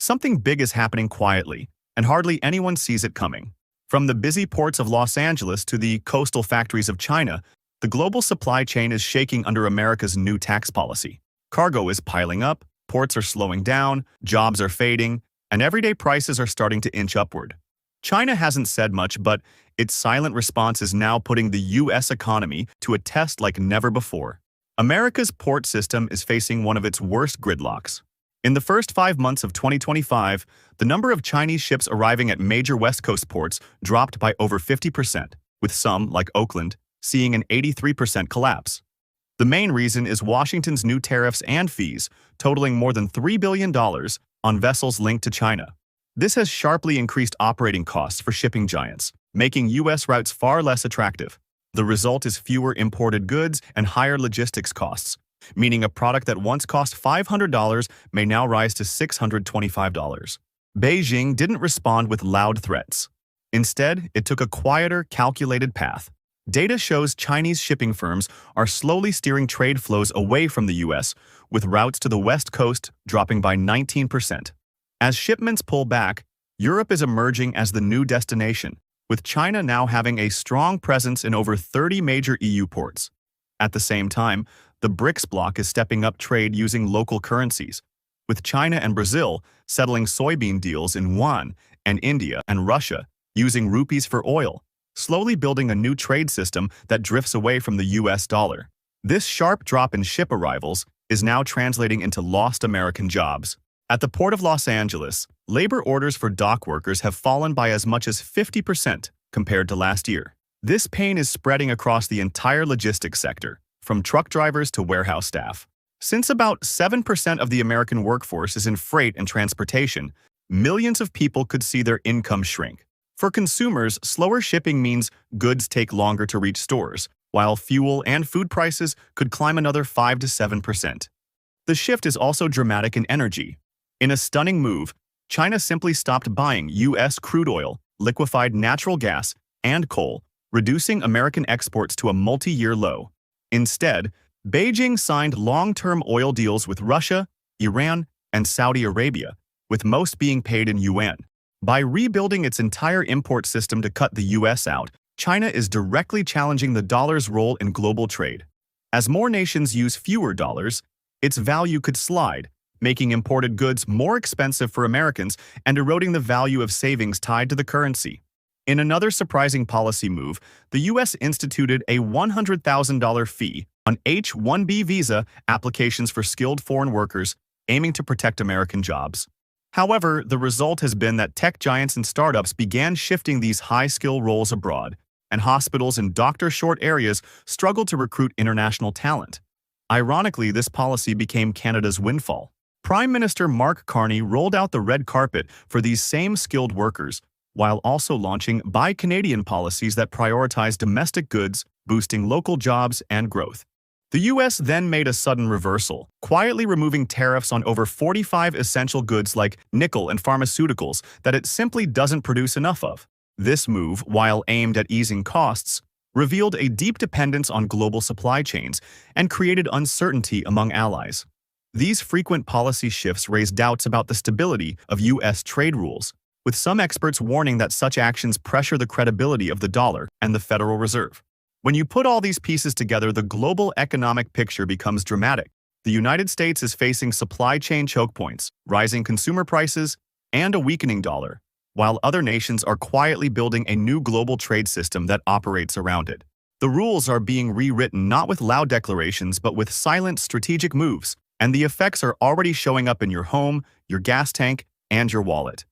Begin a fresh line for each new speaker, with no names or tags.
something big is happening quietly, and hardly anyone sees it coming. From the busy ports of Los Angeles to the coastal factories of China, the global supply chain is shaking under America's new tax policy. Cargo is piling up, ports are slowing down, jobs are fading, and everyday prices are starting to inch upward. China hasn't said much, but its silent response is now putting the U.S. economy to a test like never before. America's port system is facing one of its worst gridlocks. In the first 5 months of 2025, the number of Chinese ships arriving at major West Coast ports dropped by over 50%, with some, like Oakland, seeing an 83% collapse. The main reason is Washington's new tariffs and fees, totaling more than $3 billion on vessels linked to China. This has sharply increased operating costs for shipping giants, making U.S. routes far less attractive. The result is fewer imported goods and higher logistics costs, meaning a product that once cost $500 may now rise to $625. Beijing didn't respond with loud threats. Instead, it took a quieter, calculated path. Data shows Chinese shipping firms are slowly steering trade flows away from the U.S., with routes to the West Coast dropping by 19%. As shipments pull back, Europe is emerging as the new destination, with China now having a strong presence in over 30 major EU ports. At the same time, the BRICS bloc is stepping up trade using local currencies, with China and Brazil settling soybean deals in yuan, and India and Russia using rupees for oil, slowly building a new trade system that drifts away from the US dollar. This sharp drop in ship arrivals is now translating into lost American jobs. At the Port of Los Angeles, labor orders for dock workers have fallen by as much as 50% compared to last year. This pain is spreading across the entire logistics sector, from truck drivers to warehouse staff. Since about 7% of the American workforce is in freight and transportation, millions of people could see their income shrink. For consumers, slower shipping means goods take longer to reach stores, while fuel and food prices could climb another 5 to 7%. The shift is also dramatic in energy. In a stunning move, China simply stopped buying U.S. crude oil, liquefied natural gas, and coal, reducing American exports to a multi-year low. Instead, Beijing signed long-term oil deals with Russia, Iran, and Saudi Arabia, with most being paid in yuan. By rebuilding its entire import system to cut the U.S. out, China is directly challenging the dollar's role in global trade. As more nations use fewer dollars, its value could slide, making imported goods more expensive for Americans and eroding the value of savings tied to the currency. In another surprising policy move, the U.S. instituted a $100,000 fee on H-1B visa applications for skilled foreign workers, aiming to protect American jobs. However, the result has been that tech giants and startups began shifting these high-skill roles abroad, and hospitals in doctor-short areas struggled to recruit international talent. Ironically, this policy became Canada's windfall. Prime Minister Mark Carney rolled out the red carpet for these same skilled workers, while also launching Buy Canadian policies that prioritize domestic goods, boosting local jobs and growth. The U.S. then made a sudden reversal, quietly removing tariffs on over 45 essential goods like nickel and pharmaceuticals that it simply doesn't produce enough of. This move, while aimed at easing costs, revealed a deep dependence on global supply chains and created uncertainty among allies. These frequent policy shifts raise doubts about the stability of U.S. trade rules, with some experts warning that such actions pressure the credibility of the dollar and the Federal Reserve. When you put all these pieces together, the global economic picture becomes dramatic. The United States is facing supply chain choke points, rising consumer prices, and a weakening dollar, while other nations are quietly building a new global trade system that operates around it. The rules are being rewritten not with loud declarations but with silent strategic moves, and the effects are already showing up in your home, your gas tank, and your wallet.